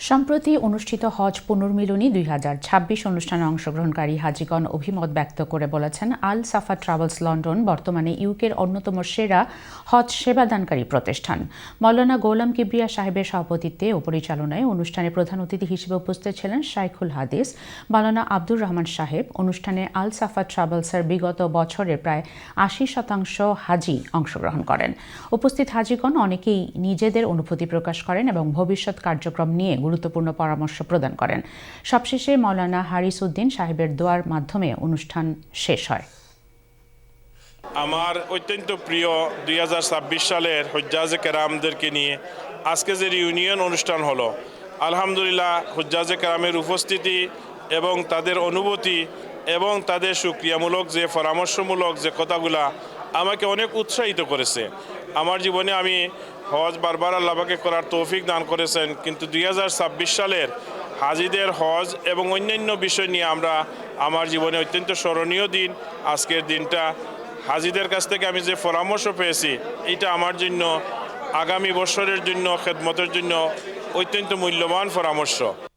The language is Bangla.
সম্প্রতি অনুষ্ঠিত হজ পুনর্মিলনী 2026 অনুষ্ঠানে অংশগ্রহণকারী হাজিগণ অভিমত ব্যক্ত করে বলেছেন, আল সাফা ট্রাভেলস লন্ডন বর্তমানে ইউকের অন্যতম সেরা হজ সেবাদানকারী প্রতিষ্ঠান। মাওলানা গোলাম কিবরিয়া সাহেবের সভাপতিত্বে ও পরিচালনায় অনুষ্ঠানে প্রধান অতিথি হিসেবে উপস্থিত ছিলেন শাইখুল হাদিস মাওলানা আব্দুর রহমান সাহেব। অনুষ্ঠানে আল সাফা ট্রাভেলসের বিগত বছরের প্রায় 80% হাজি অংশগ্রহণ করেন। উপস্থিত হাজিগণ অনেকেই নিজেদের অনুভূতি প্রকাশ করেন এবং ভবিষ্যৎ কার্যক্রম নিয়ে গুরুত্বপূর্ণ পরামর্শ প্রদান করেন। সবশেষে মাওলানা হারিস উদ্দিন সাহেবের দোয়ার মাধ্যমে অনুষ্ঠান শেষ হয়। আমার অত্যন্ত প্রিয় 2026 সালের হুজ্জাজে কেরামদেরকে নিয়ে আজকে যে রিউনিয়ন অনুষ্ঠান হলো, আলহামদুলিল্লাহ হুজ্জাজে কেরামের উপস্থিতি এবং তাদের অনুভূতি এবং তাদের সুক্রিয়ামূলক যে পরামর্শমূলক যে কথাগুলা আমাকে অনেক উৎসাহিত করেছে। আমার জীবনে আমি হজ বারবার আল্লাহকে করার তৌফিক দান করেছেন, কিন্তু 2026 সালের হাজিদের হজ এবং অন্যান্য বিষয় নিয়ে আমার জীবনে অত্যন্ত স্মরণীয় দিন। আজকের দিনটা হাজিদের কাছ থেকে আমি যে পরামর্শ পেয়েছি, এটা আমার জন্য আগামী বছরের জন্য খেদমতের জন্য অত্যন্ত মূল্যবান পরামর্শ।